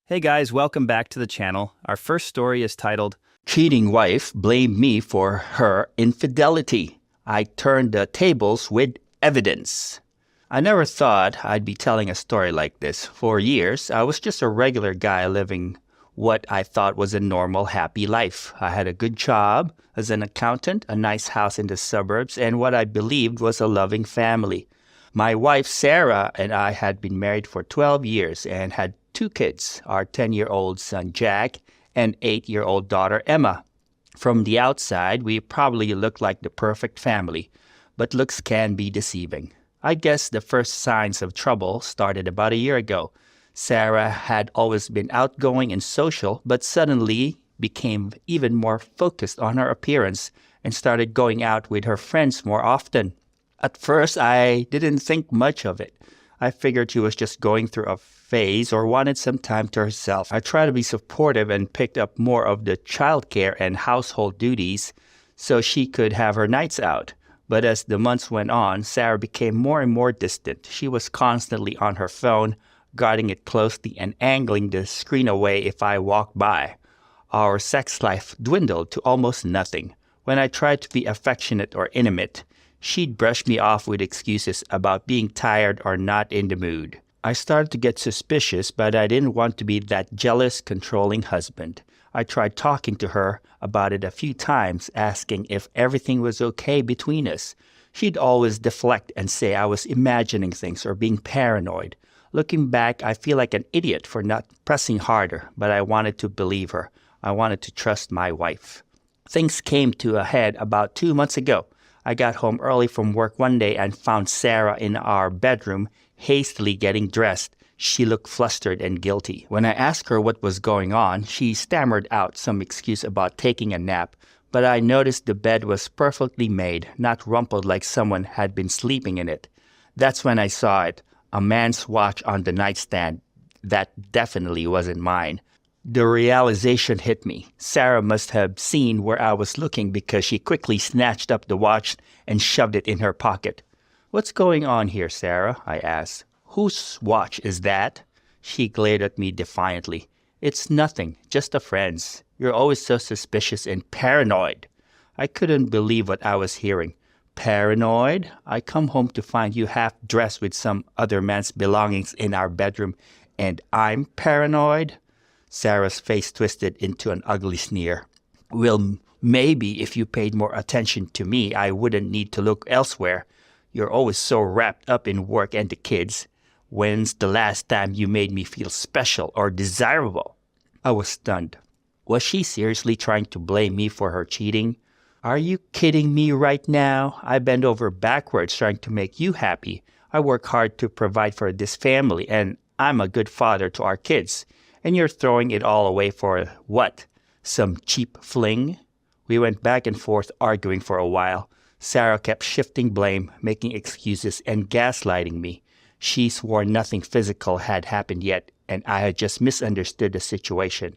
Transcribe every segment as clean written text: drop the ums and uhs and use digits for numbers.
Hey guys, welcome back to the channel. Our first story is titled, Cheating Wife Blamed Me for Her Infidelity. I Turned the Tables with Evidence. I never thought I'd be telling a story like this. For years, I was just a regular guy living what I thought was a normal, happy life. I had a good job as an accountant, a nice house in the suburbs, and what I believed was a loving family. My wife, Sarah, and I had been married for 12 years and had two kids, our 10-year-old son, Jack, and 8-year-old daughter, Emma. From the outside, we probably looked like the perfect family, but looks can be deceiving. I guess the first signs of trouble started about a year ago. Sarah had always been outgoing and social, but suddenly became even more focused on her appearance and started going out with her friends more often. At first, I didn't think much of it. I figured she was just going through a phase or wanted some time to herself. I tried to be supportive and picked up more of the childcare and household duties so she could have her nights out. But as the months went on, Sarah became more and more distant. She was constantly on her phone, guarding it closely and angling the screen away if I walked by. Our sex life dwindled to almost nothing. When I tried to be affectionate or intimate, she'd brush me off with excuses about being tired or not in the mood. I started to get suspicious, but I didn't want to be that jealous, controlling husband. I tried talking to her about it a few times, asking if everything was okay between us. She'd always deflect and say I was imagining things or being paranoid. Looking back, I feel like an idiot for not pressing harder, but I wanted to believe her. I wanted to trust my wife. Things came to a head about 2 months ago. I got home early from work one day and found Sarah in our bedroom, hastily getting dressed. She looked flustered and guilty. When I asked her what was going on, she stammered out some excuse about taking a nap, but I noticed the bed was perfectly made, not rumpled like someone had been sleeping in it. That's when I saw it, a man's watch on the nightstand. That definitely wasn't mine. The realization hit me. Sarah must have seen where I was looking because she quickly snatched up the watch and shoved it in her pocket. "What's going on here, Sarah?" I asked. "Whose watch is that?" She glared at me defiantly. "It's nothing, just a friend's. You're always so suspicious and paranoid." I couldn't believe what I was hearing. Paranoid? I come home to find you half dressed with some other man's belongings in our bedroom, and I'm paranoid? Sarah's face twisted into an ugly sneer. "Well, maybe if you paid more attention to me, I wouldn't need to look elsewhere. You're always so wrapped up in work and the kids. When's the last time you made me feel special or desirable?" I was stunned. Was she seriously trying to blame me for her cheating? "Are you kidding me right now? I bend over backwards trying to make you happy. I work hard to provide for this family, and I'm a good father to our kids. And you're throwing it all away for what? Some cheap fling?" We went back and forth arguing for a while. Sarah kept shifting blame, making excuses, and gaslighting me. She swore nothing physical had happened yet, and I had just misunderstood the situation.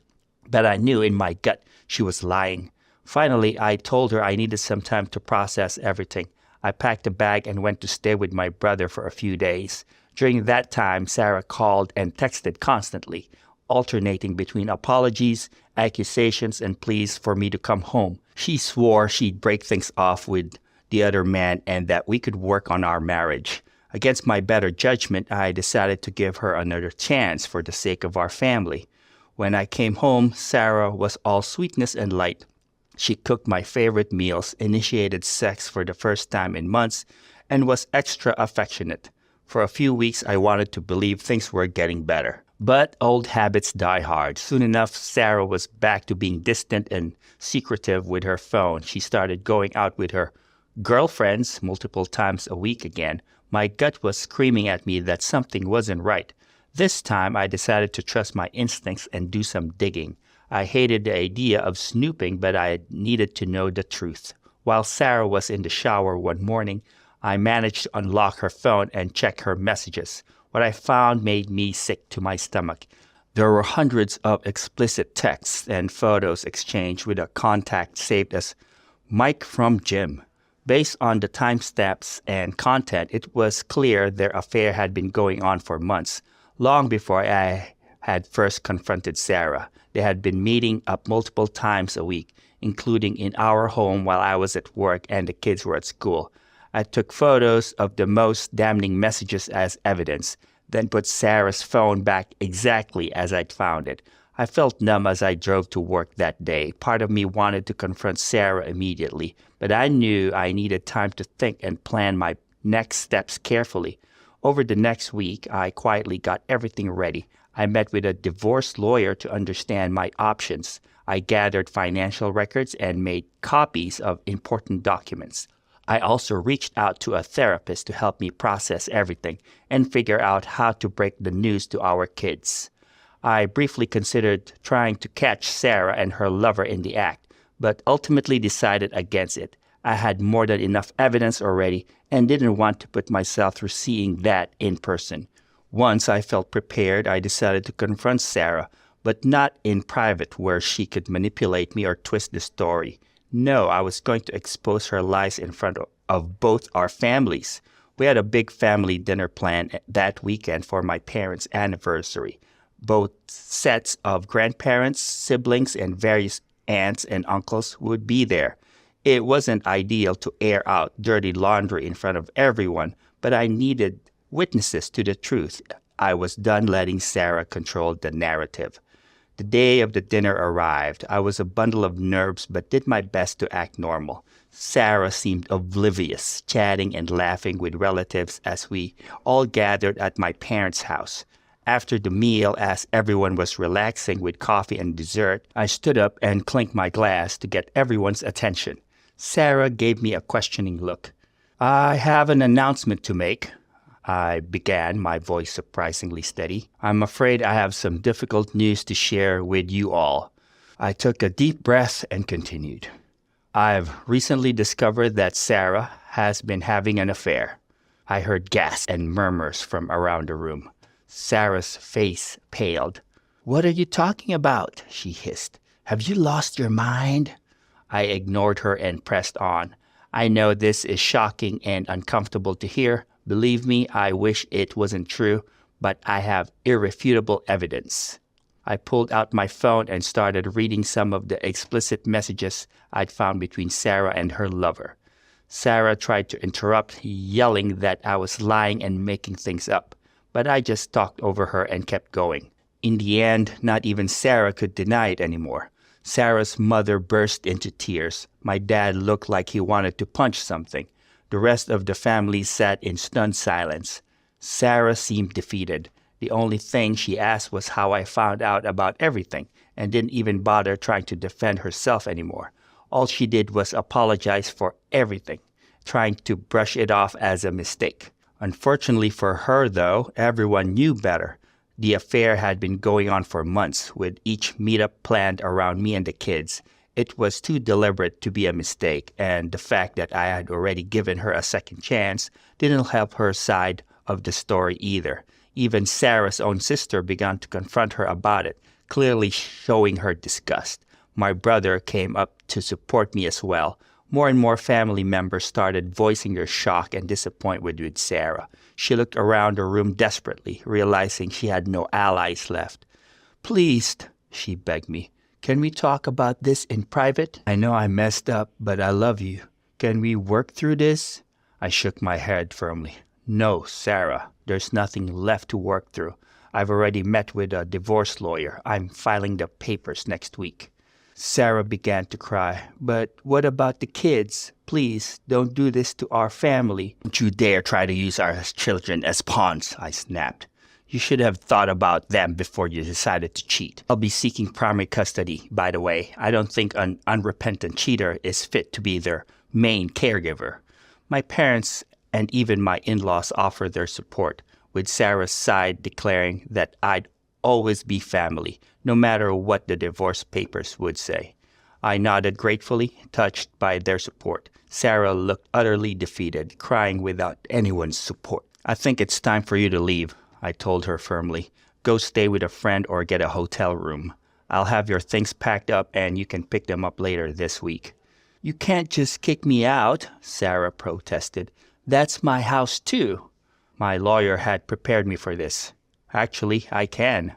But I knew in my gut she was lying. Finally, I told her I needed some time to process everything. I packed a bag and went to stay with my brother for a few days. During that time, Sarah called and texted constantly, alternating between apologies, accusations, and pleas for me to come home. She swore she'd break things off with the other man and that we could work on our marriage. Against my better judgment, I decided to give her another chance for the sake of our family. When I came home, Sarah was all sweetness and light. She cooked my favorite meals, initiated sex for the first time in months, and was extra affectionate. For a few weeks, I wanted to believe things were getting better. But old habits die hard. Soon enough, Sarah was back to being distant and secretive with her phone. She started going out with her girlfriends multiple times a week again. My gut was screaming at me that something wasn't right. This time, I decided to trust my instincts and do some digging. I hated the idea of snooping, but I needed to know the truth. While Sarah was in the shower one morning, I managed to unlock her phone and check her messages. What I found made me sick to my stomach. There were hundreds of explicit texts and photos exchanged with a contact saved as Mike from Gym. Based on the timestamps and content, it was clear their affair had been going on for months, long before I had first confronted Sarah. They had been meeting up multiple times a week, including in our home while I was at work and the kids were at school. I took photos of the most damning messages as evidence, then put Sarah's phone back exactly as I'd found it. I felt numb as I drove to work that day. Part of me wanted to confront Sarah immediately, but I knew I needed time to think and plan my next steps carefully. Over the next week, I quietly got everything ready. I met with a divorce lawyer to understand my options. I gathered financial records and made copies of important documents. I also reached out to a therapist to help me process everything and figure out how to break the news to our kids. I briefly considered trying to catch Sarah and her lover in the act, but ultimately decided against it. I had more than enough evidence already and didn't want to put myself through seeing that in person. Once I felt prepared, I decided to confront Sarah, but not in private where she could manipulate me or twist the story. No, I was going to expose her lies in front of both our families. We had a big family dinner planned that weekend for my parents' anniversary. Both sets of grandparents, siblings, and various aunts and uncles would be there. It wasn't ideal to air out dirty laundry in front of everyone, but I needed witnesses to the truth. I was done letting Sarah control the narrative. The day of the dinner arrived. I was a bundle of nerves but did my best to act normal. Sarah seemed oblivious, chatting and laughing with relatives as we all gathered at my parents' house. After the meal, as everyone was relaxing with coffee and dessert, I stood up and clinked my glass to get everyone's attention. Sarah gave me a questioning look. "I have an announcement to make," I began, my voice surprisingly steady. "I'm afraid I have some difficult news to share with you all." I took a deep breath and continued. "I've recently discovered that Sarah has been having an affair." I heard gasps and murmurs from around the room. Sarah's face paled. "What are you talking about?" she hissed. "Have you lost your mind?" I ignored her and pressed on. "I know this is shocking and uncomfortable to hear. Believe me, I wish it wasn't true, but I have irrefutable evidence." I pulled out my phone and started reading some of the explicit messages I'd found between Sarah and her lover. Sarah tried to interrupt, yelling that I was lying and making things up, but I just talked over her and kept going. In the end, not even Sarah could deny it anymore. Sarah's mother burst into tears. My dad looked like he wanted to punch something. The rest of the family sat in stunned silence. Sarah seemed defeated. The only thing she asked was how I found out about everything, and didn't even bother trying to defend herself anymore. All she did was apologize for everything, trying to brush it off as a mistake. Unfortunately for her, though, everyone knew better. The affair had been going on for months, with each meetup planned around me and the kids. It was too deliberate to be a mistake, and the fact that I had already given her a second chance didn't help her side of the story either. Even Sarah's own sister began to confront her about it, clearly showing her disgust. My brother came up to support me as well. More and more family members started voicing their shock and disappointment with Sarah. She looked around the room desperately, realizing she had no allies left. "Please," she begged me, "can we talk about this in private? I know I messed up, but I love you. Can we work through this?" I shook my head firmly. "No, Sarah, there's nothing left to work through. I've already met with a divorce lawyer. I'm filing the papers next week." Sarah began to cry. "But what about the kids? Please, don't do this to our family." "Don't you dare try to use our children as pawns," I snapped. "You should have thought about them before you decided to cheat. I'll be seeking primary custody, by the way. I don't think an unrepentant cheater is fit to be their main caregiver." My parents and even my in-laws offered their support, with Sarah's side declaring that I'd always be family, no matter what the divorce papers would say. I nodded gratefully, touched by their support. Sarah looked utterly defeated, crying without anyone's support. "I think it's time for you to leave," I told her firmly. "Go stay with a friend or get a hotel room. I'll have your things packed up and you can pick them up later this week." "You can't just kick me out," Sarah protested. "That's my house too." My lawyer had prepared me for this. "Actually, I can."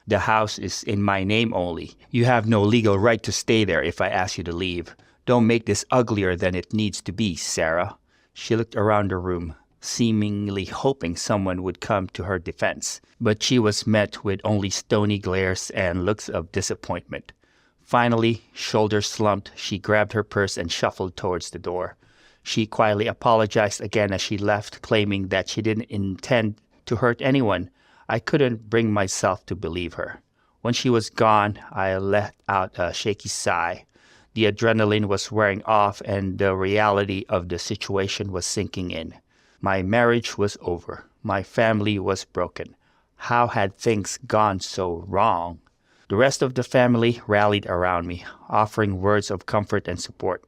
The house is in my name only. You have no legal right to stay there if I ask you to leave. Don't make this uglier than it needs to be, Sarah." She looked around the room, seemingly hoping someone would come to her defense, but she was met with only stony glares and looks of disappointment. Finally, shoulders slumped, she grabbed her purse and shuffled towards the door. She quietly apologized again as she left, claiming that she didn't intend to hurt anyone. I couldn't bring myself to believe her. When she was gone, I let out a shaky sigh. The adrenaline was wearing off and the reality of the situation was sinking in. My marriage was over. My family was broken. How had things gone so wrong? The rest of the family rallied around me, offering words of comfort and support.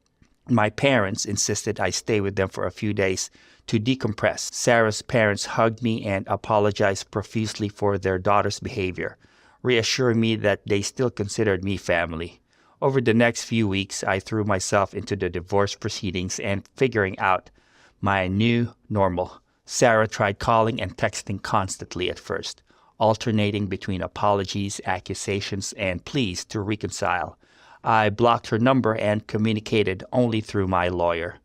My parents insisted I stay with them for a few days to decompress. Sarah's parents hugged me and apologized profusely for their daughter's behavior, reassuring me that they still considered me family. Over the next few weeks, I threw myself into the divorce proceedings and figuring out my new normal. Sarah tried calling and texting constantly at first, alternating between apologies, accusations, and pleas to reconcile. I blocked her number and communicated only through my lawyer.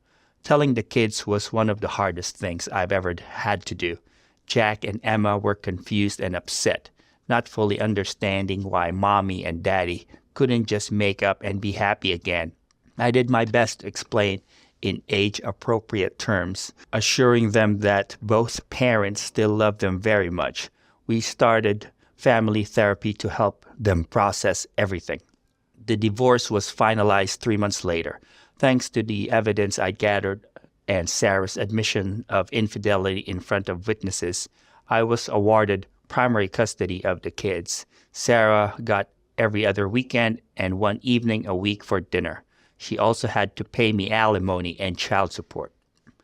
Telling the kids was one of the hardest things I've ever had to do. Jack and Emma were confused and upset, not fully understanding why Mommy and Daddy couldn't just make up and be happy again. I did my best to explain in age-appropriate terms, assuring them that both parents still love them very much. We started family therapy to help them process everything. The divorce was finalized 3 months later. Thanks to the evidence I gathered and Sarah's admission of infidelity in front of witnesses, I was awarded primary custody of the kids. Sarah got every other weekend and one evening a week for dinner. She also had to pay me alimony and child support.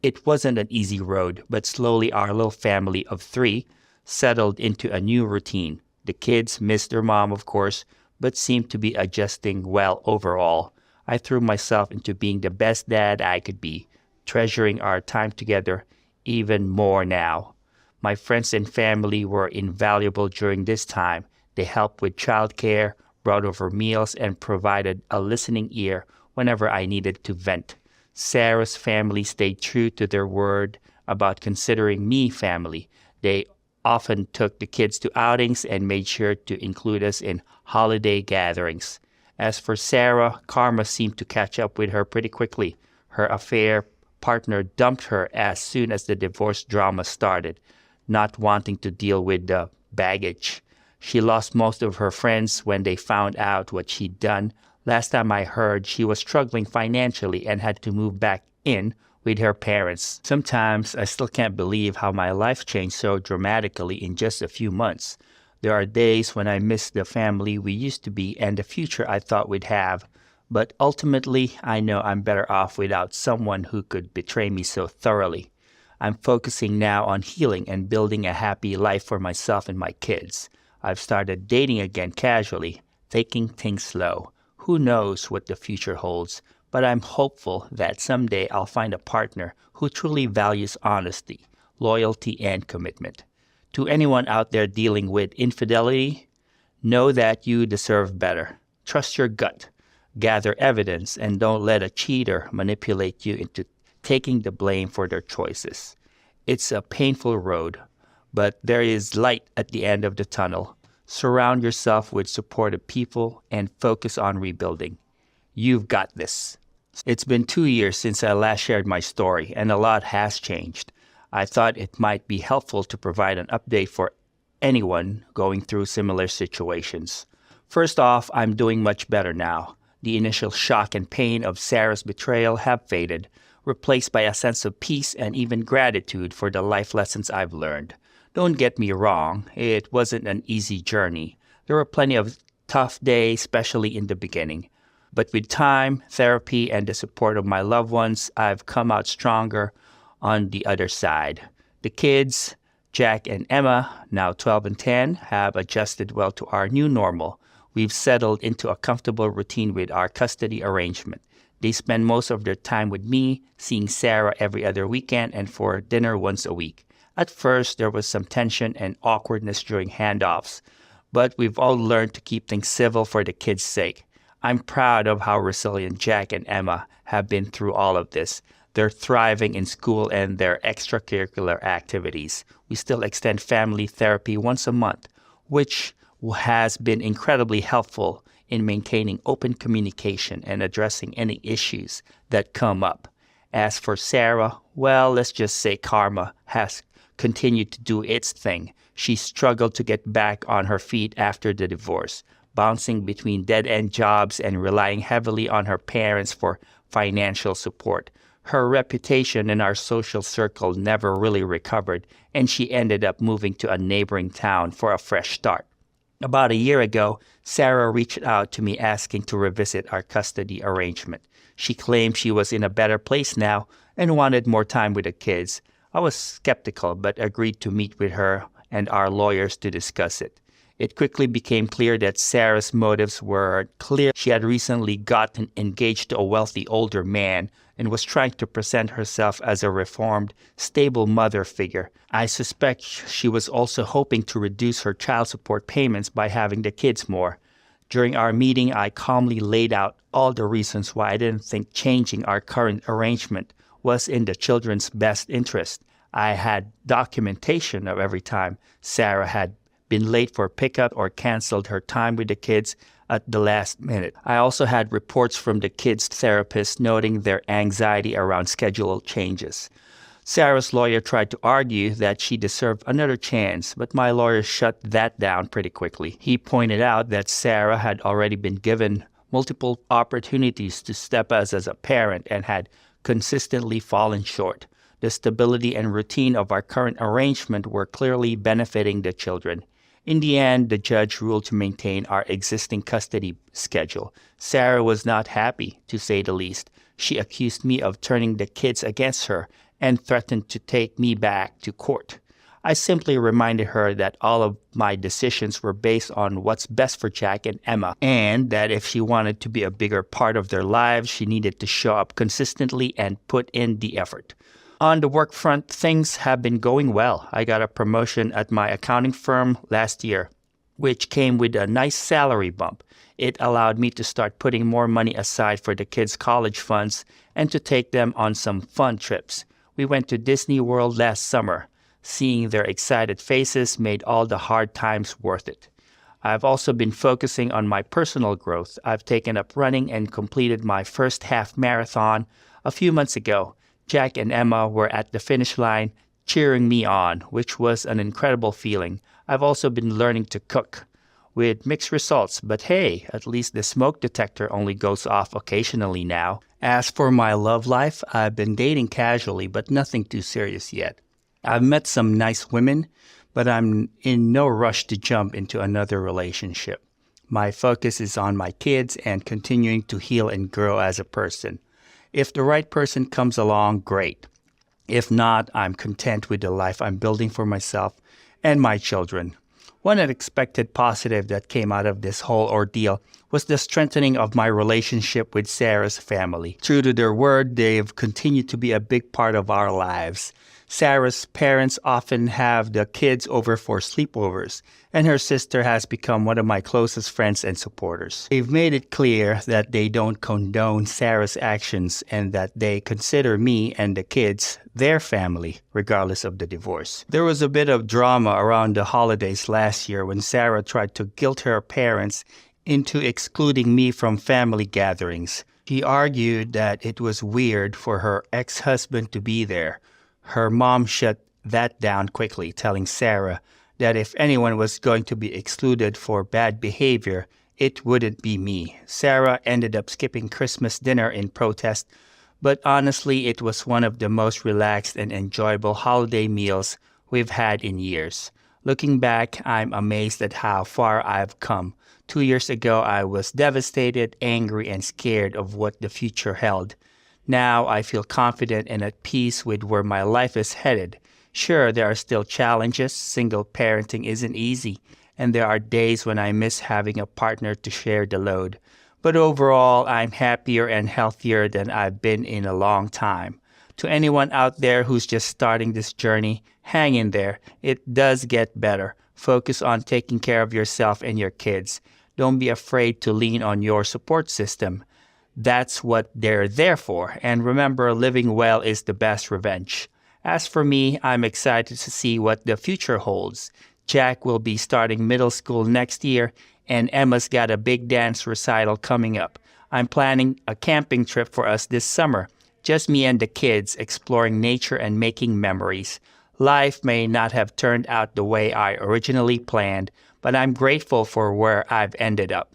It wasn't an easy road, but slowly our little family of 3 settled into a new routine. The kids missed their mom, of course, but seemed to be adjusting well overall. I threw myself into being the best dad I could be, treasuring our time together even more now. My friends and family were invaluable during this time. They helped with childcare, brought over meals, and provided a listening ear whenever I needed to vent. Sarah's family stayed true to their word about considering me family. They often took the kids to outings and made sure to include us in holiday gatherings. As for Sarah, karma seemed to catch up with her pretty quickly. Her affair partner dumped her as soon as the divorce drama started, not wanting to deal with the baggage. She lost most of her friends when they found out what she'd done. Last time I heard, she was struggling financially and had to move back in with her parents. Sometimes I still can't believe how my life changed so dramatically in just a few months. There are days when I miss the family we used to be and the future I thought we'd have. But ultimately, I know I'm better off without someone who could betray me so thoroughly. I'm focusing now on healing and building a happy life for myself and my kids. I've started dating again casually, taking things slow. Who knows what the future holds, but I'm hopeful that someday I'll find a partner who truly values honesty, loyalty, and commitment. To anyone out there dealing with infidelity, know that you deserve better. Trust your gut, gather evidence, and don't let a cheater manipulate you into taking the blame for their choices. It's a painful road, but there is light at the end of the tunnel. Surround yourself with supportive people and focus on rebuilding. You've got this. It's been 2 years since I last shared my story, and a lot has changed. I thought it might be helpful to provide an update for anyone going through similar situations. First off, I'm doing much better now. The initial shock and pain of Sarah's betrayal have faded, replaced by a sense of peace and even gratitude for the life lessons I've learned. Don't get me wrong, it wasn't an easy journey. There were plenty of tough days, especially in the beginning. But with time, therapy, and the support of my loved ones, I've come out stronger on the other side. The kids, Jack and Emma, now 12 and 10, have adjusted well to our new normal. We've settled into a comfortable routine with our custody arrangement. They spend most of their time with me, seeing Sarah every other weekend and for dinner once a week. At first, there was some tension and awkwardness during handoffs, but we've all learned to keep things civil for the kids' sake. I'm proud of how resilient Jack and Emma have been through all of this. They're thriving in school and their extracurricular activities. We still extend family therapy once a month, which has been incredibly helpful in maintaining open communication and addressing any issues that come up. As for Sarah, well, let's just say karma has continued to do its thing. She struggled to get back on her feet after the divorce, bouncing between dead-end jobs and relying heavily on her parents for financial support. Her reputation in our social circle never really recovered, and she ended up moving to a neighboring town for a fresh start. About a year ago, Sarah reached out to me asking to revisit our custody arrangement. She claimed she was in a better place now and wanted more time with the kids. I was skeptical but agreed to meet with her and our lawyers to discuss it. It quickly became clear that Sarah's motives were clear. She had recently gotten engaged to a wealthy older man and was trying to present herself as a reformed, stable mother figure. I suspect she was also hoping to reduce her child support payments by having the kids more. During our meeting, I calmly laid out all the reasons why I didn't think changing our current arrangement was in the children's best interest. I had documentation of every time Sarah had been late for pickup or canceled her time with the kids at the last minute. I also had reports from the kids' therapist noting their anxiety around schedule changes. Sarah's lawyer tried to argue that she deserved another chance, but my lawyer shut that down pretty quickly. He pointed out that Sarah had already been given multiple opportunities to step up as a parent and had consistently fallen short. The stability and routine of our current arrangement were clearly benefiting the children. In the end, the judge ruled to maintain our existing custody schedule. Sarah was not happy, to say the least. She accused me of turning the kids against her and threatened to take me back to court. I simply reminded her that all of my decisions were based on what's best for Jack and Emma, and that if she wanted to be a bigger part of their lives, she needed to show up consistently and put in the effort. On the work front, things have been going well. I got a promotion at my accounting firm last year, which came with a nice salary bump. It allowed me to start putting more money aside for the kids' college funds and to take them on some fun trips. We went to Disney World last summer. Seeing their excited faces made all the hard times worth it. I've also been focusing on my personal growth. I've taken up running and completed my first half marathon a few months ago. Jack and Emma were at the finish line cheering me on, which was an incredible feeling. I've also been learning to cook, with mixed results, but hey, at least the smoke detector only goes off occasionally now. As for my love life, I've been dating casually, but nothing too serious yet. I've met some nice women, but I'm in no rush to jump into another relationship. My focus is on my kids and continuing to heal and grow as a person. If the right person comes along, great. If not, I'm content with the life I'm building for myself and my children. One unexpected positive that came out of this whole ordeal was the strengthening of my relationship with Sarah's family. True to their word, they've continued to be a big part of our lives. Sarah's parents often have the kids over for sleepovers, and her sister has become one of my closest friends and supporters. They've made it clear that they don't condone Sarah's actions and that they consider me and the kids their family, regardless of the divorce. There was a bit of drama around the holidays last year when Sarah tried to guilt her parents into excluding me from family gatherings. She argued that it was weird for her ex-husband to be there. Her mom shut that down quickly, telling Sarah that if anyone was going to be excluded for bad behavior, it wouldn't be me. Sarah ended up skipping Christmas dinner in protest, but honestly, it was one of the most relaxed and enjoyable holiday meals we've had in years. Looking back, I'm amazed at how far I've come. 2 years ago, I was devastated, angry, and scared of what the future held. Now I feel confident and at peace with where my life is headed. Sure, there are still challenges. Single parenting isn't easy, and there are days when I miss having a partner to share the load. But overall, I'm happier and healthier than I've been in a long time. To anyone out there who's just starting this journey, hang in there. It does get better. Focus on taking care of yourself and your kids. Don't be afraid to lean on your support system. That's what they're there for. And remember, living well is the best revenge. As for me, I'm excited to see what the future holds. Jack will be starting middle school next year, and Emma's got a big dance recital coming up. I'm planning a camping trip for us this summer. Just me and the kids exploring nature and making memories. Life may not have turned out the way I originally planned, but I'm grateful for where I've ended up.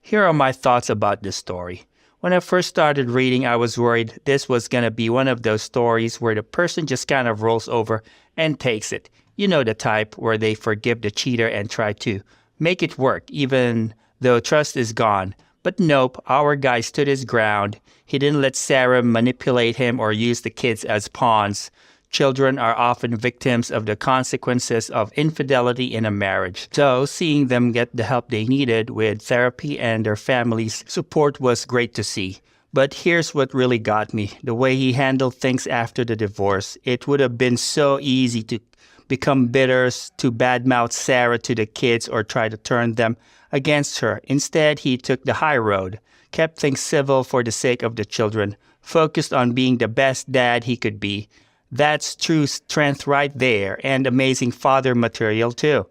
Here are my thoughts about this story. When I first started reading, I was worried this was going to be one of those stories where the person just kind of rolls over and takes it. You know the type where they forgive the cheater and try to make it work even though trust is gone. But nope, our guy stood his ground. He didn't let Sarah manipulate him or use the kids as pawns. Children are often victims of the consequences of infidelity in a marriage. So seeing them get the help they needed with therapy and their family's support was great to see. But here's what really got me. The way he handled things after the divorce. It would have been so easy to become bitter, to badmouth Sarah to the kids or try to turn them against her. Instead, he took the high road, kept things civil for the sake of the children, focused on being the best dad he could be. That's true strength right there, and amazing father material too.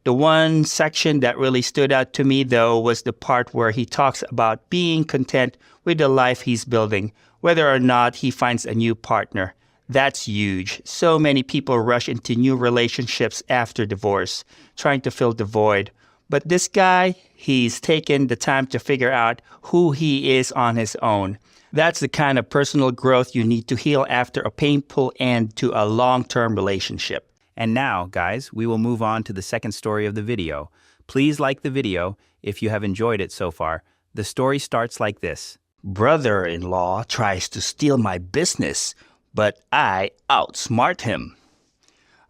The one section that really stood out to me, though, was the part where he talks about being content with the life he's building, whether or not he finds a new partner. That's huge. So many people rush into new relationships after divorce, trying to fill the void. But this guy, he's taken the time to figure out who he is on his own. That's the kind of personal growth you need to heal after a painful end to a long-term relationship. And now, guys, we will move on to the second story of the video. Please like the video if you have enjoyed it so far. The story starts like this. Brother-in-law tries to steal my business, but I outsmart him.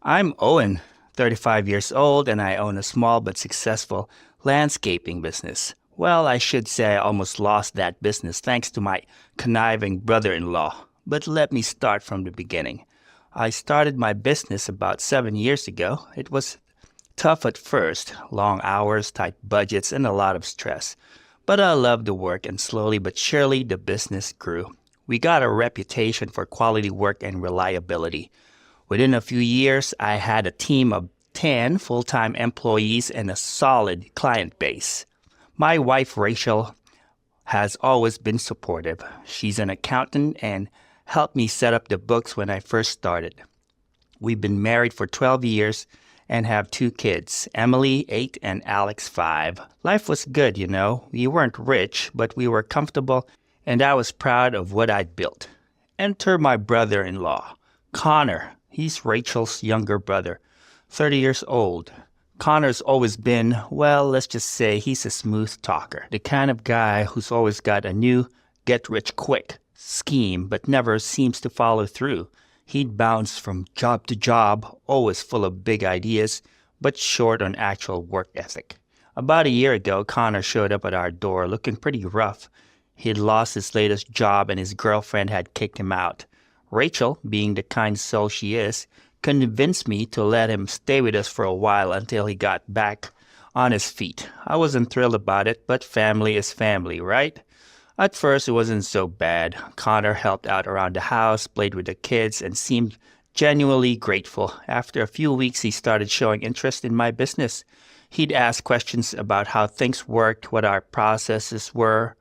I'm Owen, 35 years old, and I own a small but successful landscaping business. Well, I should say I almost lost that business thanks to my conniving brother-in-law. But let me start from the beginning. I started my business about 7 years ago. It was tough at first, long hours, tight budgets, and a lot of stress. But I loved the work, and slowly but surely the business grew. We got a reputation for quality work and reliability. Within a few years, I had a team of 10 full-time employees and a solid client base. My wife, Rachel, has always been supportive. She's an accountant and helped me set up the books when I first started. We've been married for 12 years and have 2 kids, Emily, 8, and Alex, 5. Life was good, you know. We weren't rich, but we were comfortable, and I was proud of what I'd built. Enter my brother-in-law, Connor. He's Rachel's younger brother, 30 years old. Connor's always been, well, let's just say he's a smooth talker. The kind of guy who's always got a new get-rich-quick scheme but never seems to follow through. He'd bounce from job to job, always full of big ideas, but short on actual work ethic. About a year ago, Connor showed up at our door looking pretty rough. He'd lost his latest job and his girlfriend had kicked him out. Rachel, being the kind soul she is, convinced me to let him stay with us for a while until he got back on his feet. I wasn't thrilled about it, but family is family, right? At first, it wasn't so bad. Connor helped out around the house, played with the kids, and seemed genuinely grateful. After a few weeks, he started showing interest in my business. He'd ask questions about how things worked, what our processes were,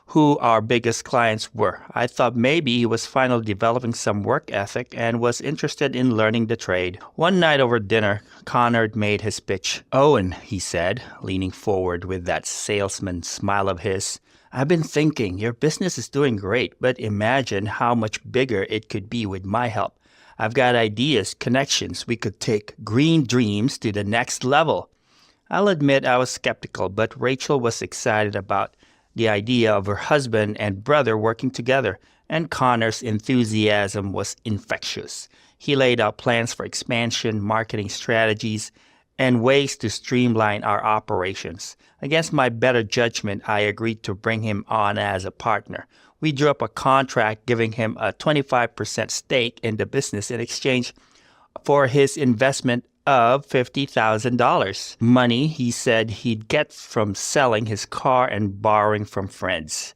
who our biggest clients were. I thought maybe he was finally developing some work ethic and was interested in learning the trade. One night over dinner, Connor made his pitch. Owen, he said, leaning forward with that salesman smile of his, I've been thinking your business is doing great, but imagine how much bigger it could be with my help. I've got ideas, connections. We could take green dreams to the next level. I'll admit I was skeptical, but Rachel was excited about the idea of her husband and brother working together, and Connor's enthusiasm was infectious. He laid out plans for expansion, marketing strategies, and ways to streamline our operations. Against my better judgment, I agreed to bring him on as a partner. We drew up a contract giving him a 25% stake in the business in exchange for his investment of $50,000. Money he said he'd get from selling his car and borrowing from friends.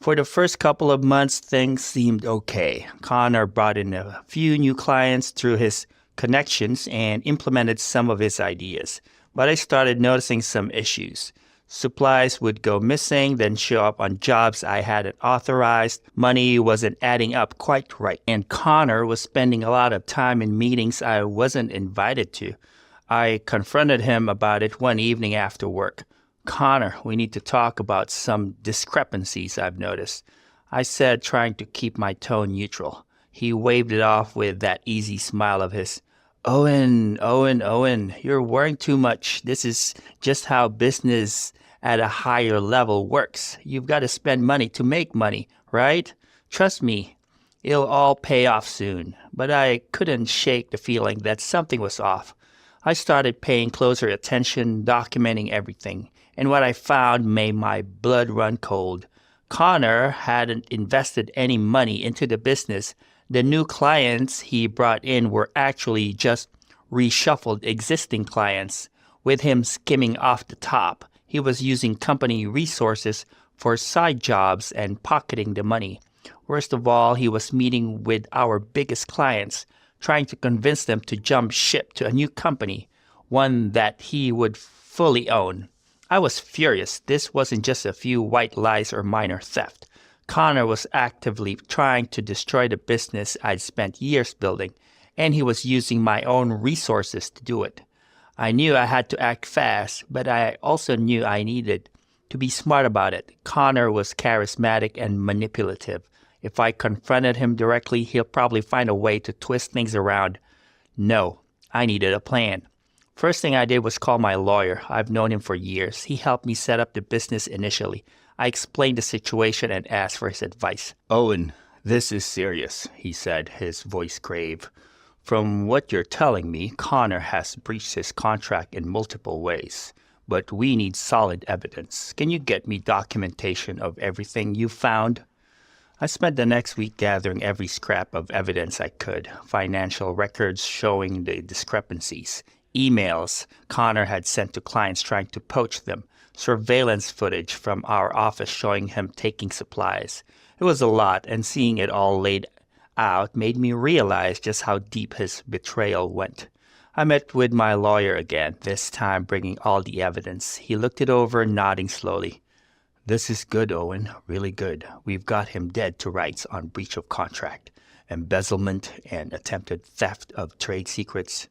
For the first couple of months, things seemed okay. Connor brought in a few new clients through his connections and implemented some of his ideas. But I started noticing some issues. Supplies would go missing, then show up on jobs I hadn't authorized. Money wasn't adding up quite right. And Connor was spending a lot of time in meetings I wasn't invited to. I confronted him about it one evening after work. Connor, we need to talk about some discrepancies I've noticed. I said, trying to keep my tone neutral. He waved it off with that easy smile of his. Owen, you're worrying too much. This is just how business at a higher level works. You've got to spend money to make money, right? Trust me, it'll all pay off soon. But I couldn't shake the feeling that something was off. I started paying closer attention, documenting everything. And what I found made my blood run cold. Connor hadn't invested any money into the business. The new clients he brought in were actually just reshuffled existing clients, with him skimming off the top. He was using company resources for side jobs and pocketing the money. Worst of all, he was meeting with our biggest clients, trying to convince them to jump ship to a new company, one that he would fully own. I was furious. This wasn't just a few white lies or minor theft. Connor was actively trying to destroy the business I'd spent years building, and he was using my own resources to do it. I knew I had to act fast, but I also knew I needed to be smart about it. Connor was charismatic and manipulative. If I confronted him directly, he'll probably find a way to twist things around. No, I needed a plan. First thing I did was call my lawyer. I've known him for years. He helped me set up the business initially. I explained the situation and asked for his advice. Owen, this is serious, he said, his voice grave. From what you're telling me, Connor has breached his contract in multiple ways, but we need solid evidence. Can you get me documentation of everything you found? I spent the next week gathering every scrap of evidence I could, financial records showing the discrepancies, emails Connor had sent to clients trying to poach them, surveillance footage from our office showing him taking supplies. It was a lot, and seeing it all laid out made me realize just how deep his betrayal went. I met with my lawyer again, this time bringing all the evidence. He looked it over, nodding slowly. This is good, Owen, really good. We've got him dead to rights on breach of contract, embezzlement, and attempted theft of trade secrets.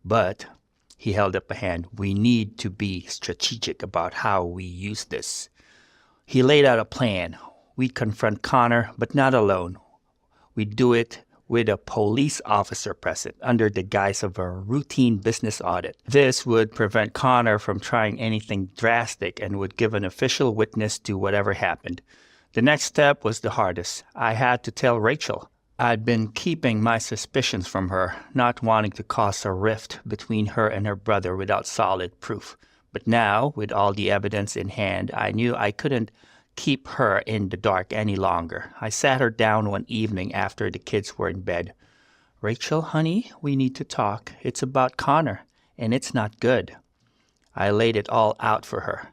But, he held up a hand, we need to be strategic about how we use this. He laid out a plan. We'd confront Connor, but not alone. We'd do it with a police officer present under the guise of a routine business audit. This would prevent Connor from trying anything drastic and would give an official witness to whatever happened. The next step was the hardest. I had to tell Rachel. I'd been keeping my suspicions from her, not wanting to cause a rift between her and her brother without solid proof. But now, with all the evidence in hand, I knew I couldn't keep her in the dark any longer. I sat her down one evening after the kids were in bed. Rachel, honey, we need to talk. It's about Connor, and it's not good. I laid it all out for her.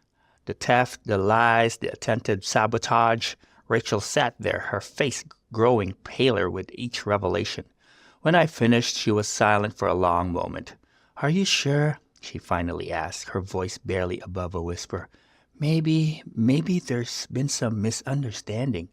The theft, the lies, the attempted sabotage. Rachel sat there, her face growing paler with each revelation. When I finished, she was silent for a long moment. Are you sure? She finally asked, her voice barely above a whisper. Maybe there's been some misunderstanding.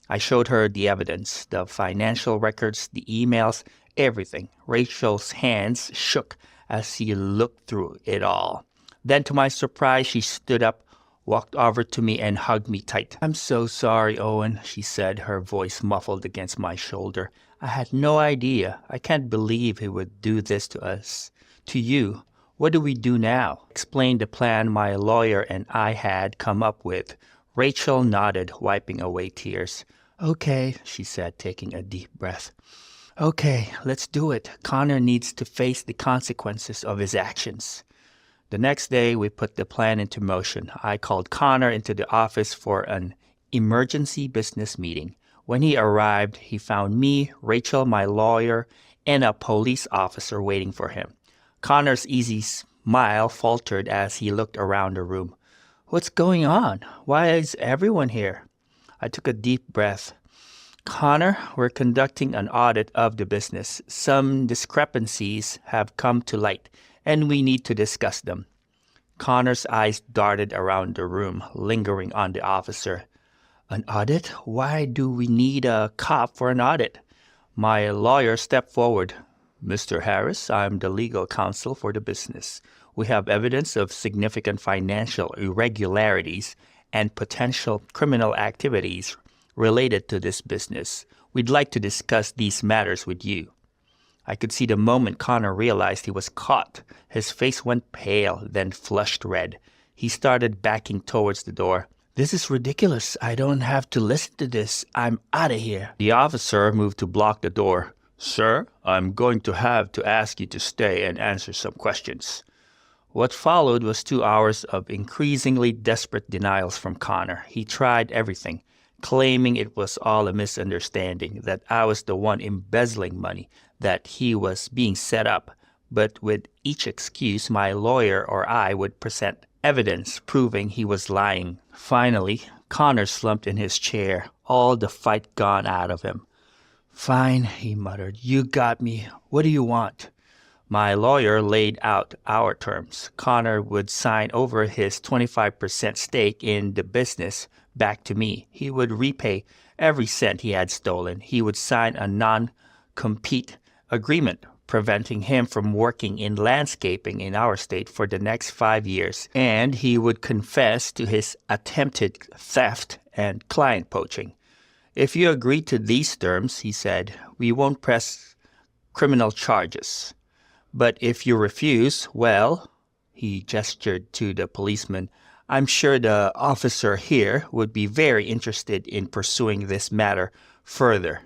I showed her the evidence, the financial records, the emails, everything. Rachel's hands shook as she looked through it all. Then, to my surprise, she stood up, walked over to me, and hugged me tight. I'm so sorry, Owen, she said, her voice muffled against my shoulder. I had no idea. I can't believe he would do this to us. To you. What do we do now? Explained the plan my lawyer and I had come up with. Rachel nodded, wiping away tears. Okay, she said, taking a deep breath. Okay, let's do it. Connor needs to face the consequences of his actions. The next day, we put the plan into motion. I called Connor into the office for an emergency business meeting. When he arrived, he found me, Rachel, my lawyer, and a police officer waiting for him. Connor's easy smile faltered as he looked around the room. What's going on? Why is everyone here? I took a deep breath. Connor, we're conducting an audit of the business. Some discrepancies have come to light, and we need to discuss them. Connor's eyes darted around the room, lingering on the officer. An audit? Why do we need a cop for an audit? My lawyer stepped forward. Mr. Harris, I'm the legal counsel for the business. We have evidence of significant financial irregularities and potential criminal activities related to this business. We'd like to discuss these matters with you. I could see the moment Connor realized he was caught. His face went pale, then flushed red. He started backing towards the door. This is ridiculous. I don't have to listen to this. I'm out of here. The officer moved to block the door. Sir, I'm going to have to ask you to stay and answer some questions. What followed was 2 hours of increasingly desperate denials from Connor. He tried everything, claiming it was all a misunderstanding, that I was the one embezzling money, that he was being set up. But with each excuse, my lawyer or I would present evidence proving he was lying. Finally, Connor slumped in his chair, all the fight gone out of him. Fine, he muttered. You got me. What do you want? My lawyer laid out our terms. Connor would sign over his 25% stake in the business back to me. He would repay every cent he had stolen. He would sign a non-compete agreement preventing him from working in landscaping in our state for the next 5 years. And he would confess to his attempted theft and client poaching. If you agree to these terms, he said, we won't press criminal charges. But if you refuse, well, he gestured to the policeman, I'm sure the officer here would be very interested in pursuing this matter further.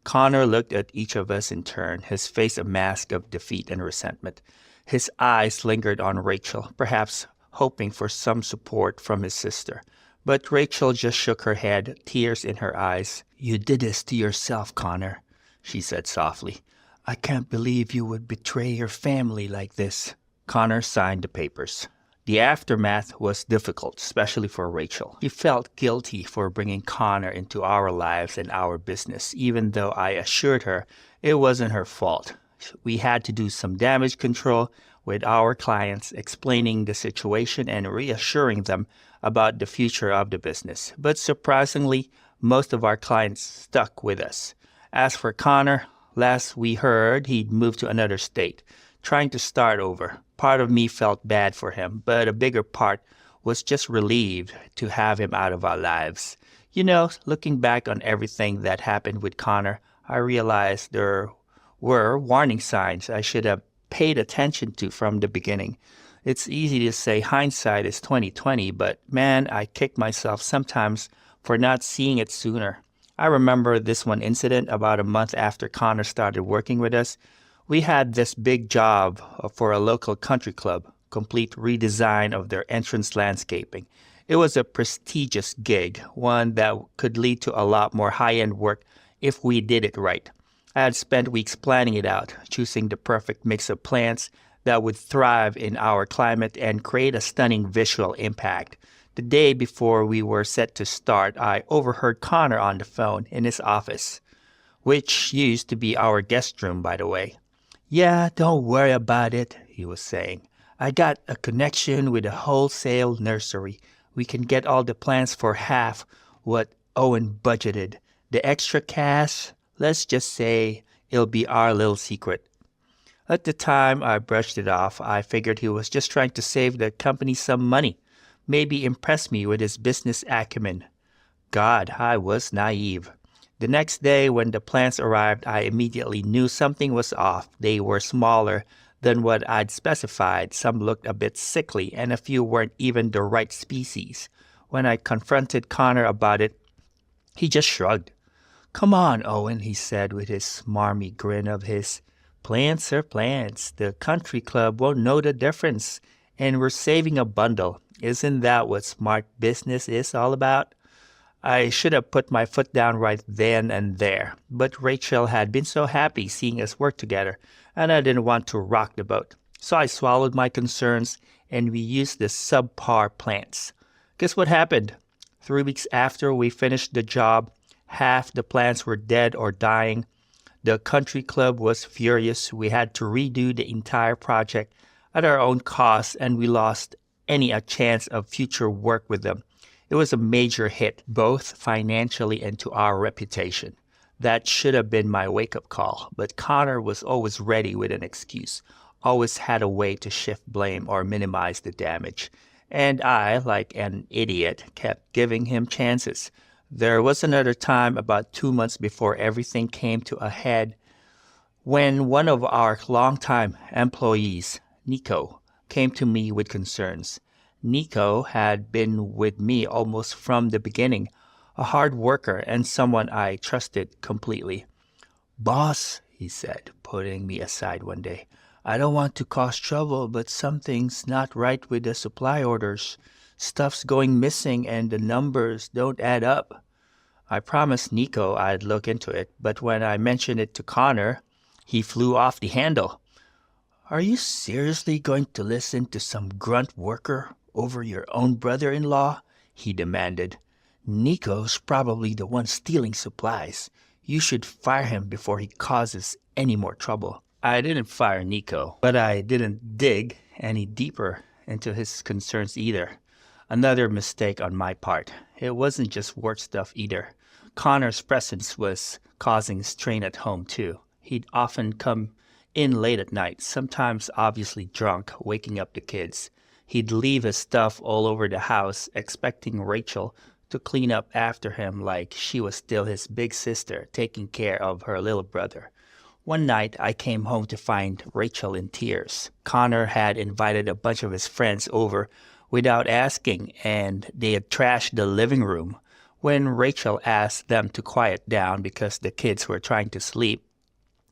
Connor looked at each of us in turn, his face a mask of defeat and resentment. His eyes lingered on Rachel, perhaps hoping for some support from his sister. But Rachel just shook her head, tears in her eyes. You did this to yourself, Connor, she said softly. I can't believe you would betray your family like this. Connor signed the papers. The aftermath was difficult, especially for Rachel. She felt guilty for bringing Connor into our lives and our business, even though I assured her it wasn't her fault. We had to do some damage control with our clients, explaining the situation and reassuring them about the future of the business. But surprisingly, most of our clients stuck with us. As for Connor, last we heard, he'd moved to another state, trying to start over. Part of me felt bad for him, but a bigger part was just relieved to have him out of our lives. You know, looking back on everything that happened with Connor, I realized there were warning signs I should have paid attention to from the beginning. It's easy to say hindsight is 20/20, but man, I kick myself sometimes for not seeing it sooner. I remember this one incident about a month after Connor started working with us. We had this big job for a local country club, complete redesign of their entrance landscaping. It was a prestigious gig, one that could lead to a lot more high-end work if we did it right. I had spent weeks planning it out, choosing the perfect mix of plants that would thrive in our climate and create a stunning visual impact. The day before we were set to start, I overheard Connor on the phone in his office, which used to be our guest room, by the way. Yeah, don't worry about it, he was saying. I got a connection with a wholesale nursery. We can get all the plants for half what Owen budgeted. The extra cash, let's just say it'll be our little secret. At the time, I brushed it off. I figured he was just trying to save the company some money, maybe impress me with his business acumen. God, I was naive. The next day, when the plants arrived, I immediately knew something was off. They were smaller than what I'd specified. Some looked a bit sickly, and a few weren't even the right species. When I confronted Connor about it, he just shrugged. Come on, Owen, he said with his smarmy grin of his. Plants are plants. The country club won't know the difference. And we're saving a bundle. Isn't that what smart business is all about? I should have put my foot down right then and there, but Rachel had been so happy seeing us work together, and I didn't want to rock the boat. So I swallowed my concerns and we used the subpar plants. Guess what happened? 3 weeks after we finished the job, half the plants were dead or dying. The country club was furious. We had to redo the entire project at our own cost, and we lost any a chance of future work with them. It was a major hit, both financially and to our reputation. That should have been my wake-up call, but Connor was always ready with an excuse, always had a way to shift blame or minimize the damage. And I, like an idiot, kept giving him chances. There was another time about 2 months before everything came to a head when one of our longtime employees, Nico, came to me with concerns. Nico had been with me almost from the beginning, a hard worker and someone I trusted completely. "Boss," he said, putting me aside one day, "I don't want to cause trouble, but something's not right with the supply orders. Stuff's going missing and the numbers don't add up." I promised Nico I'd look into it, but when I mentioned it to Connor, he flew off the handle. "Are you seriously going to listen to some grunt worker over your own brother-in-law?" he demanded. "Nico's probably the one stealing supplies. You should fire him before he causes any more trouble." I didn't fire Nico, but I didn't dig any deeper into his concerns either. Another mistake on my part. It wasn't just work stuff either. Connor's presence was causing strain at home too. He'd often come in late at night, sometimes obviously drunk, waking up the kids. He'd leave his stuff all over the house, expecting Rachel to clean up after him like she was still his big sister taking care of her little brother. One night, I came home to find Rachel in tears. Connor had invited a bunch of his friends over without asking, and they had trashed the living room. When Rachel asked them to quiet down because the kids were trying to sleep,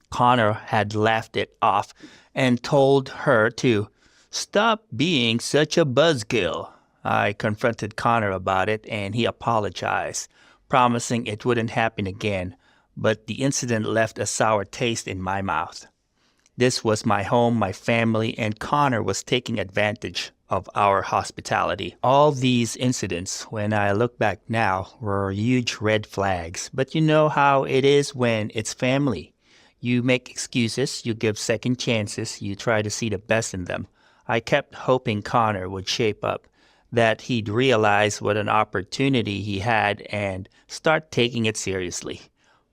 Connor had laughed it off and told her to stop being such a buzzkill. I confronted Connor about it, and he apologized, promising it wouldn't happen again, but the incident left a sour taste in my mouth. This was my home, my family, and Connor was taking advantage of our hospitality. All these incidents, when I look back now, were huge red flags. But you know how it is when it's family. You make excuses, you give second chances, you try to see the best in them. I kept hoping Connor would shape up, that he'd realize what an opportunity he had and start taking it seriously.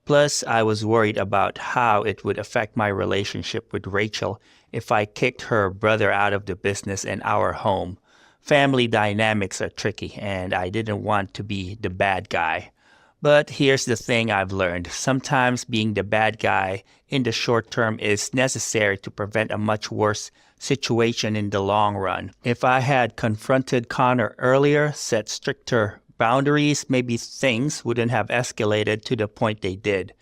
Plus, I was worried about how it would affect my relationship with Rachel if I kicked her brother out of the business and our home. Family dynamics are tricky, and I didn't want to be the bad guy. But here's the thing I've learned. Sometimes being the bad guy in the short term is necessary to prevent a much worse situation in the long run. If I had confronted Connor earlier, set stricter boundaries, maybe things wouldn't have escalated to the point they did.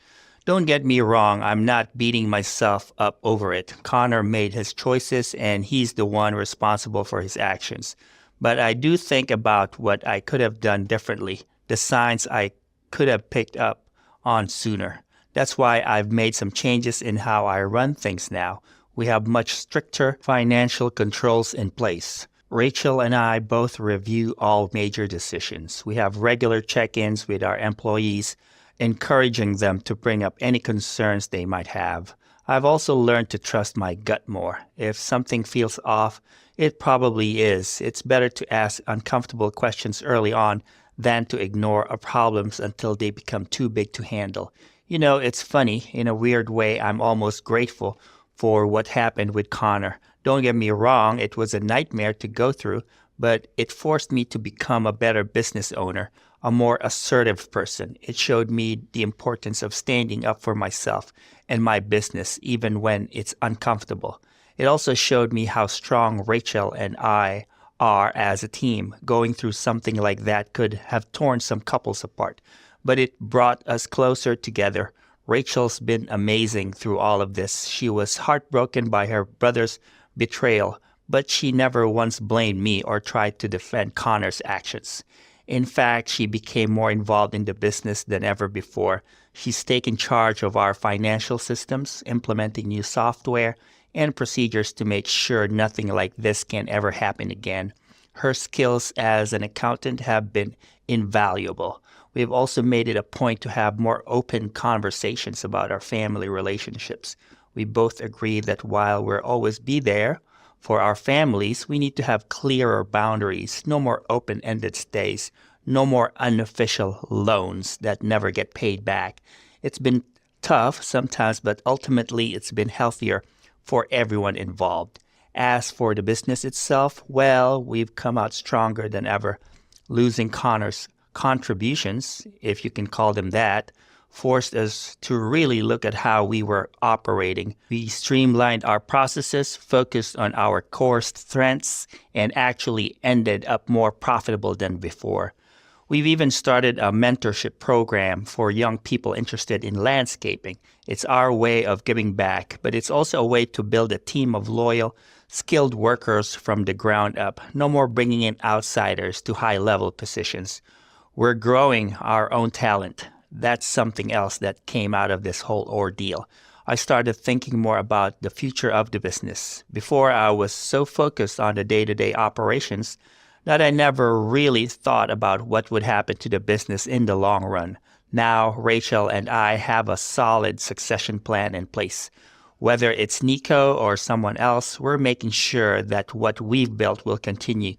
Don't get me wrong, I'm not beating myself up over it. Connor made his choices and he's the one responsible for his actions. But I do think about what I could have done differently, the signs I could have picked up on sooner. That's why I've made some changes in how I run things now. We have much stricter financial controls in place. Rachel and I both review all major decisions. We have regular check-ins with our employees, encouraging them to bring up any concerns they might have. I've also learned to trust my gut more. If something feels off, it probably is. It's better to ask uncomfortable questions early on than to ignore our problems until they become too big to handle. You know, it's funny. In a weird way, I'm almost grateful for what happened with Connor. Don't get me wrong, it was a nightmare to go through, but it forced me to become a better business owner, a more assertive person. It showed me the importance of standing up for myself and my business, even when it's uncomfortable. It also showed me how strong Rachel and I are as a team. Going through something like that could have torn some couples apart, but it brought us closer together. Rachel's been amazing through all of this. She was heartbroken by her brother's betrayal, but she never once blamed me or tried to defend Connor's actions. In fact, she became more involved in the business than ever before. She's taken charge of our financial systems, implementing new software, and procedures to make sure nothing like this can ever happen again. Her skills as an accountant have been invaluable. We have also made it a point to have more open conversations about our family relationships. We both agree that while we'll always be there for our families, we need to have clearer boundaries, no more open-ended stays, no more unofficial loans that never get paid back. It's been tough sometimes, but ultimately it's been healthier for everyone involved. As for the business itself, well, we've come out stronger than ever. Losing Connor's contributions, if you can call them that, forced us to really look at how we were operating. We streamlined our processes, focused on our core strengths, and actually ended up more profitable than before. We've even started a mentorship program for young people interested in landscaping. It's our way of giving back, but it's also a way to build a team of loyal, skilled workers from the ground up. No more bringing in outsiders to high-level positions. We're growing our own talent. That's something else that came out of this whole ordeal. I started thinking more about the future of the business. Before, I was so focused on the day-to-day operations that I never really thought about what would happen to the business in the long run. Now, Rachel and I have a solid succession plan in place. Whether it's Nico or someone else, we're making sure that what we've built will continue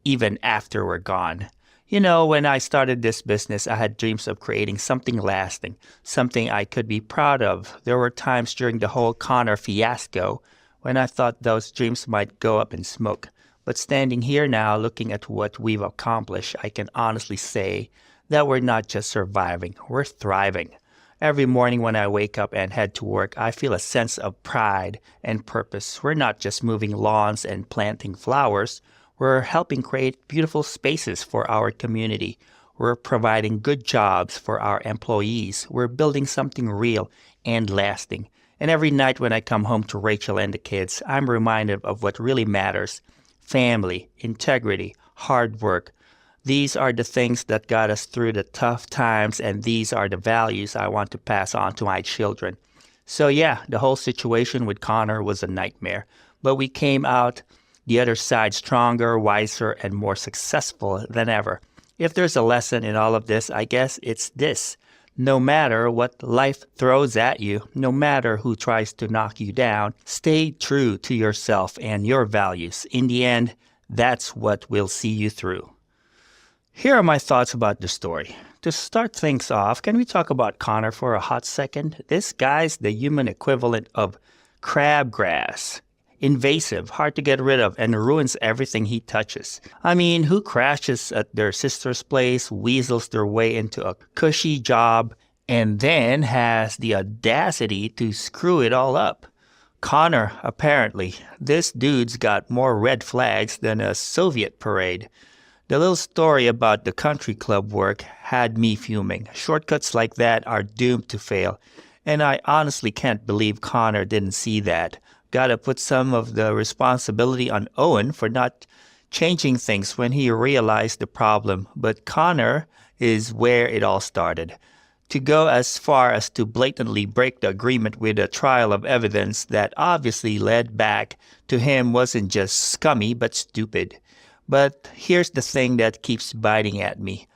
even after we're gone. You know, when I started this business, I had dreams of creating something lasting, something I could be proud of. There were times during the whole Connor fiasco when I thought those dreams might go up in smoke. But standing here now, looking at what we've accomplished, I can honestly say that we're not just surviving, we're thriving. Every morning when I wake up and head to work, I feel a sense of pride and purpose. We're not just moving lawns and planting flowers. We're helping create beautiful spaces for our community. We're providing good jobs for our employees. We're building something real and lasting. And every night when I come home to Rachel and the kids, I'm reminded of what really matters: family, integrity, hard work. These are the things that got us through the tough times, and these are the values I want to pass on to my children. So yeah, the whole situation with Connor was a nightmare, but we came out the other side stronger, wiser, and more successful than ever. If there's a lesson in all of this, I guess it's this: no matter what life throws at you, no matter who tries to knock you down, stay true to yourself and your values. In the end, that's what will see you through. Here are my thoughts about the story. To start things off, can we talk about Connor for a hot second? This guy's the human equivalent of crabgrass. Invasive, hard to get rid of, and ruins everything he touches. I mean, who crashes at their sister's place, weasels their way into a cushy job, and then has the audacity to screw it all up? Connor, apparently. This dude's got more red flags than a Soviet parade. The little story about the country club work had me fuming. Shortcuts like that are doomed to fail, and I honestly can't believe Connor didn't see that. Gotta put some of the responsibility on Owen for not changing things when he realized the problem. But Connor is where it all started. To go as far as to blatantly break the agreement with a trial of evidence that obviously led back to him wasn't just scummy but stupid. But here's the thing that keeps biting at me.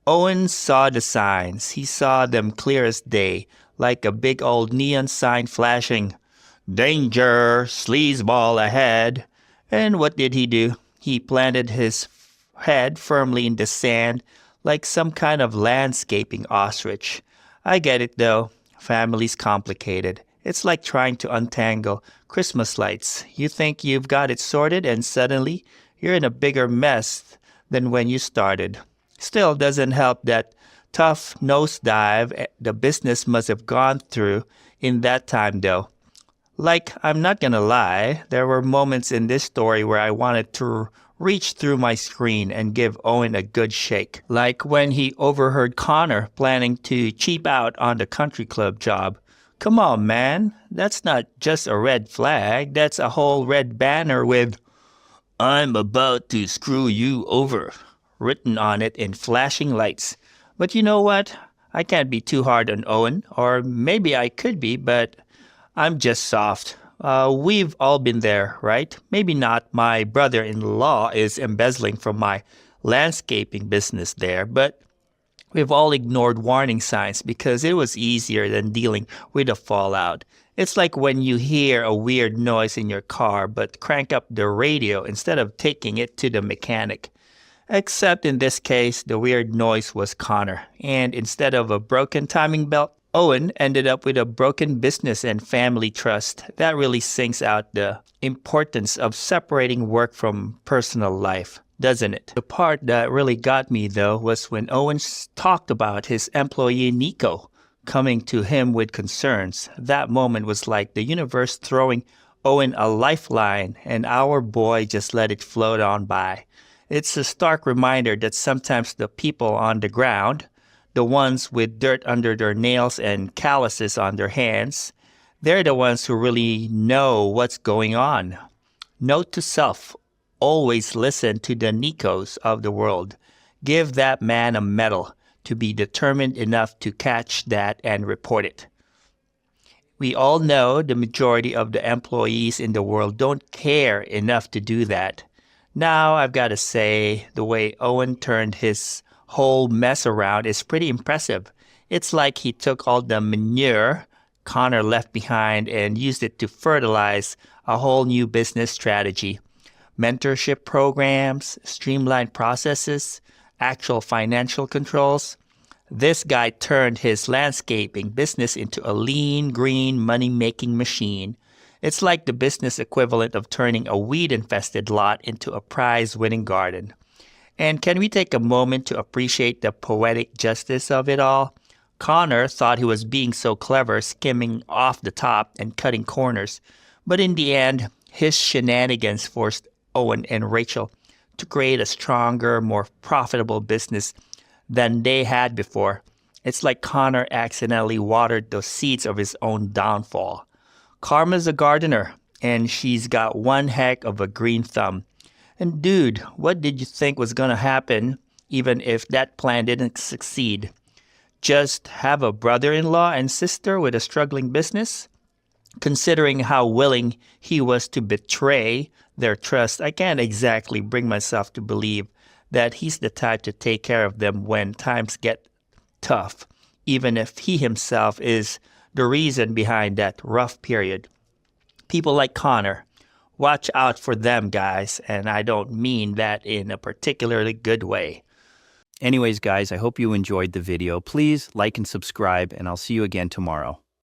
Owen saw the signs. He saw them clear as day, like a big old neon sign flashing, "Danger, sleazeball ahead." And what did he do? He planted his head firmly in the sand like some kind of landscaping ostrich. I get it though. Family's complicated. It's like trying to untangle Christmas lights. You think you've got it sorted and suddenly you're in a bigger mess than when you started. Still doesn't help that tough nosedive the business must have gone through in that time though. Like, I'm not gonna lie, there were moments in this story where I wanted to reach through my screen and give Owen a good shake. Like when he overheard Connor planning to cheap out on the country club job. Come on, man. That's not just a red flag. That's a whole red banner with, "I'm about to screw you over," written on it in flashing lights. But you know what? I can't be too hard on Owen. Or maybe I could be, but I'm just soft. We've all been there, right? Maybe not my brother-in-law is embezzling from my landscaping business there, but we've all ignored warning signs because it was easier than dealing with the fallout. It's like when you hear a weird noise in your car but crank up the radio instead of taking it to the mechanic. Except in this case, the weird noise was Connor, and instead of a broken timing belt, Owen ended up with a broken business and family trust. That really sinks out the importance of separating work from personal life, doesn't it? The part that really got me, though, was when Owen talked about his employee Nico coming to him with concerns. That moment was like the universe throwing Owen a lifeline, and our boy just let it float on by. It's a stark reminder that sometimes the people on the ground, the ones with dirt under their nails and calluses on their hands, they're the ones who really know what's going on. Note to self, always listen to the Nikos of the world. Give that man a medal to be determined enough to catch that and report it. We all know the majority of the employees in the world don't care enough to do that. Now, I've got to say, the way Owen turned his whole mess around is pretty impressive. It's like he took all the manure Connor left behind and used it to fertilize a whole new business strategy. Mentorship programs, streamlined processes, actual financial controls. This guy turned his landscaping business into a lean, green, money-making machine. It's like the business equivalent of turning a weed-infested lot into a prize-winning garden. And can we take a moment to appreciate the poetic justice of it all? Connor thought he was being so clever, skimming off the top and cutting corners. But in the end, his shenanigans forced Owen and Rachel to create a stronger, more profitable business than they had before. It's like Connor accidentally watered the seeds of his own downfall. Karma's a gardener, and she's got one heck of a green thumb. And dude, what did you think was going to happen even if that plan didn't succeed? Just have a brother-in-law and sister with a struggling business? Considering how willing he was to betray their trust, I can't exactly bring myself to believe that he's the type to take care of them when times get tough, even if he himself is the reason behind that rough period. People like Connor, watch out for them, guys, and I don't mean that in a particularly good way. Anyways, guys, I hope you enjoyed the video. Please like and subscribe, and I'll see you again tomorrow.